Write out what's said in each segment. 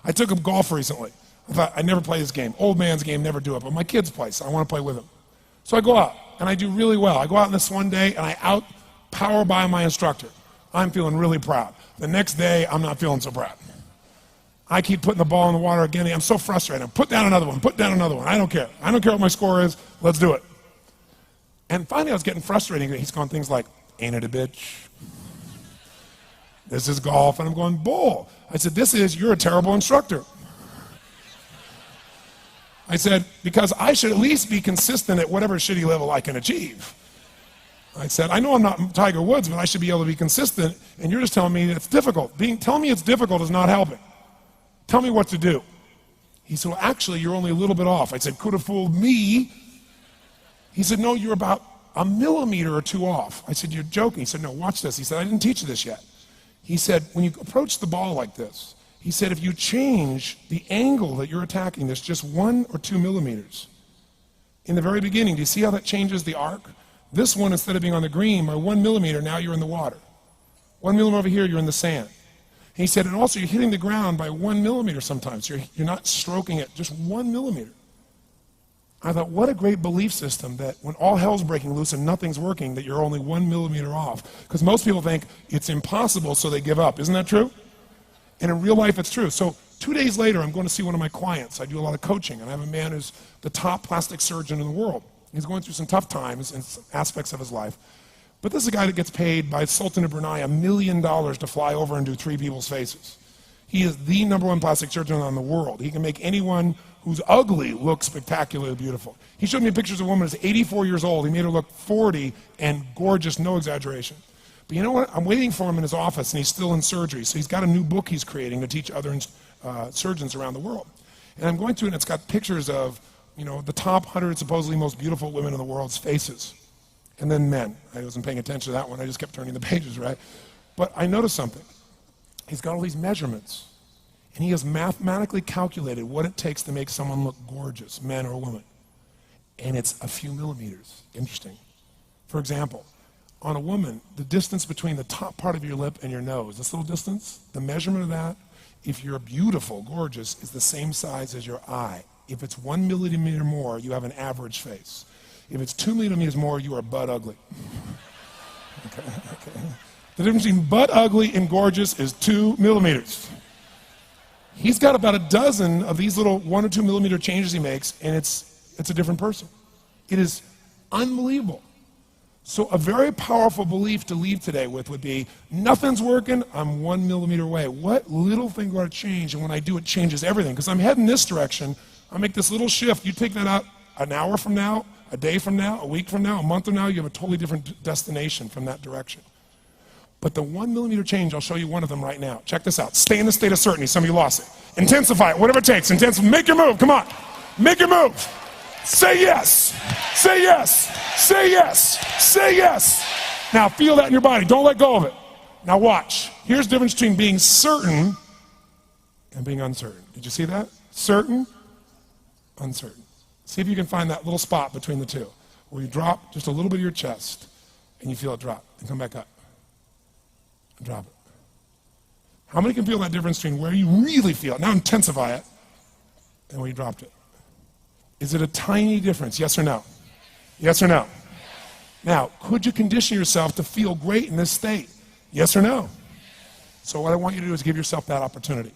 I took up golf recently. I thought, I'd never play this game. Old man's game, never do it. But my kids play, so I want to play with them. So I go out, and I do really well. I go out on this one day, and I out-power by my instructor. I'm feeling really proud. The next day, I'm not feeling so proud. I keep putting the ball in the water again. I'm so frustrated. Put down another one. Put down another one. I don't care. I don't care what my score is. Let's do it. And finally, I was getting frustrated. He's going things like, ain't it a bitch? This is golf. And I'm going, bull. I said, you're a terrible instructor. I said, because I should at least be consistent at whatever shitty level I can achieve. I said, I know I'm not Tiger Woods, but I should be able to be consistent, and you're just telling me it's difficult. Telling me it's difficult is not helping. Tell me what to do. He said, well, actually, you're only a little bit off. I said, could have fooled me. He said, no, you're about a millimeter or two off. I said, you're joking. He said, no, watch this. He said, I didn't teach you this yet. He said, when you approach the ball like this, he said, if you change the angle that you're attacking this just 1 or 2 millimeters, in the very beginning, do you see how that changes the arc? This one, instead of being on the green, by 1 millimeter, now you're in the water. 1 millimeter over here, you're in the sand. And he said, and also you're hitting the ground by 1 millimeter sometimes. You're not stroking it, just 1 millimeter. I thought, what a great belief system that when all hell's breaking loose and nothing's working, that you're only 1 millimeter off. Because most people think it's impossible, so they give up. Isn't that true? And in real life, it's true. So 2 days later, I'm going to see one of my clients. I do a lot of coaching, and I have a man who's the top plastic surgeon in the world. He's going through some tough times in aspects of his life. But this is a guy that gets paid by Sultan of Brunei $1 million to fly over and do 3 people's faces. He is the #1 plastic surgeon in the world. He can make anyone who's ugly look spectacularly beautiful. He showed me pictures of a woman who's 84 years old. He made her look 40 and gorgeous, no exaggeration. But you know what? I'm waiting for him in his office, and he's still in surgery. So he's got a new book he's creating to teach other surgeons around the world. And I'm going through it, and it's got pictures of, the top 100 supposedly most beautiful women in the world's faces. And then men. I wasn't paying attention to that one. I just kept turning the pages, right? But I noticed something. He's got all these measurements, and he has mathematically calculated what it takes to make someone look gorgeous, man or woman. And it's a few millimeters. Interesting. For example, on a woman, the distance between the top part of your lip and your nose, this little distance, the measurement of that, if you're beautiful, gorgeous, is the same size as your eye. If it's 1 millimeter more, you have an average face. If it's 2 millimeters more, you are butt ugly. Okay. The difference between butt ugly and gorgeous is 2 millimeters. He's got about a dozen of these little 1 or 2 millimeter changes he makes, and it's a different person. It is unbelievable. So a very powerful belief to leave today with would be, nothing's working, I'm 1 millimeter away. What little thing do I change? And when I do, it changes everything. Because I'm heading this direction, I make this little shift. You take that out an hour from now, a day from now, a week from now, a month from now, you have a totally different destination from that direction. But the 1 millimeter change, I'll show you one of them right now. Check this out. Stay in the state of certainty. Some of you lost it. Intensify it, whatever it takes. Make your move, come on. Make your move. Say yes. Say yes. Say yes. Say yes. Now feel that in your body. Don't let go of it. Now watch. Here's the difference between being certain and being uncertain. Did you see that? Certain, uncertain. See if you can find that little spot between the two, where you drop just a little bit of your chest, and you feel it drop, and come back up, and drop it. How many can feel that difference between where you really feel it, now intensify it, and where you dropped it? Is it a tiny difference, yes or no? Yes or no? Now, could you condition yourself to feel great in this state? Yes or no? So what I want you to do is give yourself that opportunity.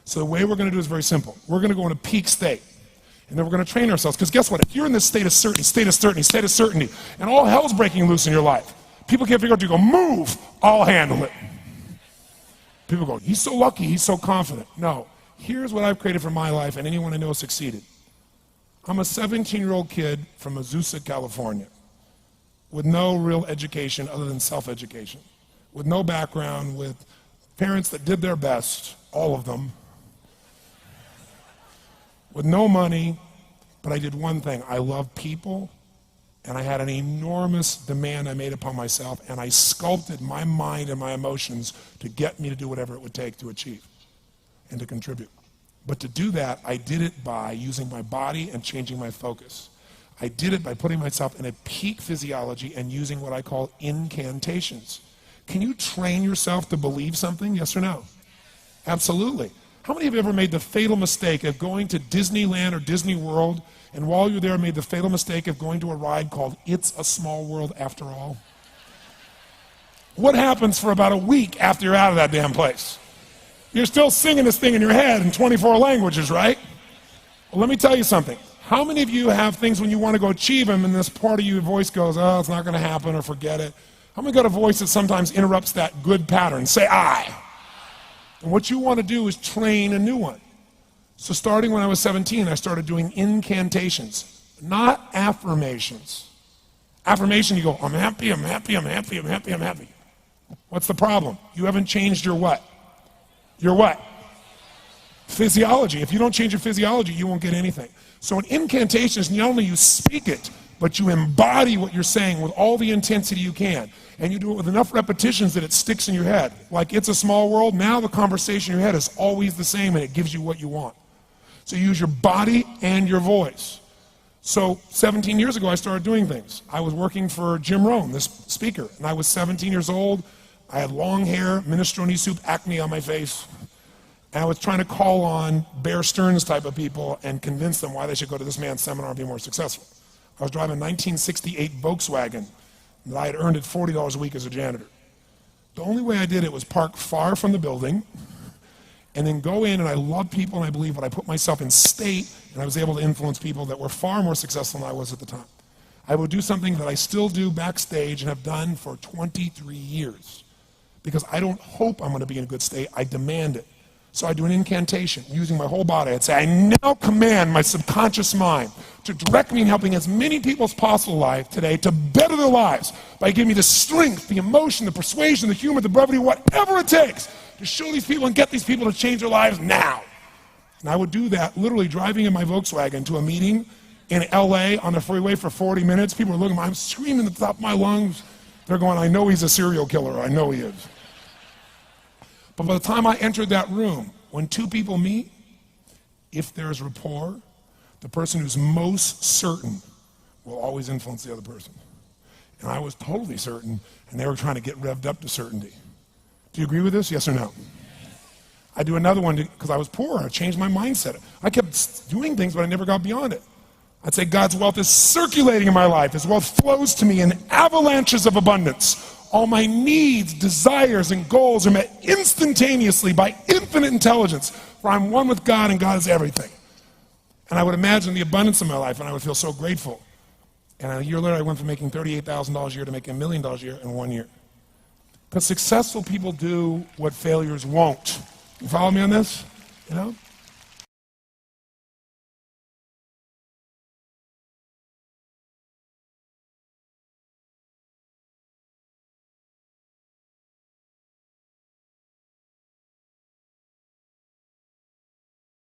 So the way we're going to do is very simple. We're going to go in a peak state. And then we're going to train ourselves. Because guess what? If you're in this state of certainty, and all hell's breaking loose in your life, people can't figure out, you go, move, I'll handle it. People go, he's so lucky, he's so confident. No, here's what I've created for my life, and anyone I know has succeeded. I'm a 17-year-old kid from Azusa, California, with no real education other than self-education, with no background, with parents that did their best, all of them, with no money, but I did one thing. I love people, and I had an enormous demand I made upon myself, and I sculpted my mind and my emotions to get me to do whatever it would take to achieve and to contribute. But to do that, I did it by using my body and changing my focus. I did it by putting myself in a peak physiology and using what I call incantations. Can you train yourself to believe something, yes or no? Absolutely. How many of you ever made the fatal mistake of going to Disneyland or Disney World, and while you're there made the fatal mistake of going to a ride called It's a Small World After All? What happens for about a week after you're out of that damn place? You're still singing this thing in your head in 24 languages, right? Well, let me tell you something. How many of you have things when you want to go achieve them and this part of your voice goes, oh, it's not going to happen, or forget it? How many got a voice that sometimes interrupts that good pattern? Say I. And what you want to do is train a new one. So starting when I was 17, I started doing incantations, not affirmations. Affirmation, you go, I'm happy, I'm happy, I'm happy, I'm happy, I'm happy. What's the problem? You haven't changed your what? Your what? Physiology. If you don't change your physiology, you won't get anything. So in incantations, not only you speak it, but you embody what you're saying with all the intensity you can. And you do it with enough repetitions that it sticks in your head. Like It's a Small World, now the conversation in your head is always the same and it gives you what you want. So you use your body and your voice. So 17 years ago, I started doing things. I was working for Jim Rohn, this speaker, and I was 17 years old. I had long hair, minestrone soup, acne on my face. And I was trying to call on Bear Stearns type of people and convince them why they should go to this man's seminar and be more successful. I was driving a 1968 Volkswagen that I had earned at $40 a week as a janitor. The only way I did it was park far from the building and then go in, and I love people, and I believe when I put myself in state, and I was able to influence people that were far more successful than I was at the time. I would do something that I still do backstage and have done for 23 years because I don't hope I'm going to be in a good state, I demand it. So I do an incantation using my whole body. I'd say, I now command my subconscious mind to direct me in helping as many people as possible alive today to better their lives by giving me the strength, the emotion, the persuasion, the humor, the brevity, whatever it takes to show these people and get these people to change their lives now. And I would do that literally driving in my Volkswagen to a meeting in LA on the freeway for 40 minutes. People are looking at me, I'm screaming at the top of my lungs. They're going, I know he's a serial killer, I know he is. But by the time I entered that room, when two people meet, if there's rapport, the person who's most certain will always influence the other person. And I was totally certain, and they were trying to get revved up to certainty. Do you agree with this, yes or no? I do another one because I was poor. I changed my mindset. I kept doing things, but I never got beyond it. I'd say God's wealth is circulating in my life. His wealth flows to me in avalanches of abundance. All my needs, desires, and goals are met instantaneously by infinite intelligence, for I'm one with God and God is everything. And I would imagine the abundance of my life, and I would feel so grateful. And a year later, I went from making $38,000 a year to making $1 million a year in 1 year. Because successful people do what failures won't. You follow me on this? You know?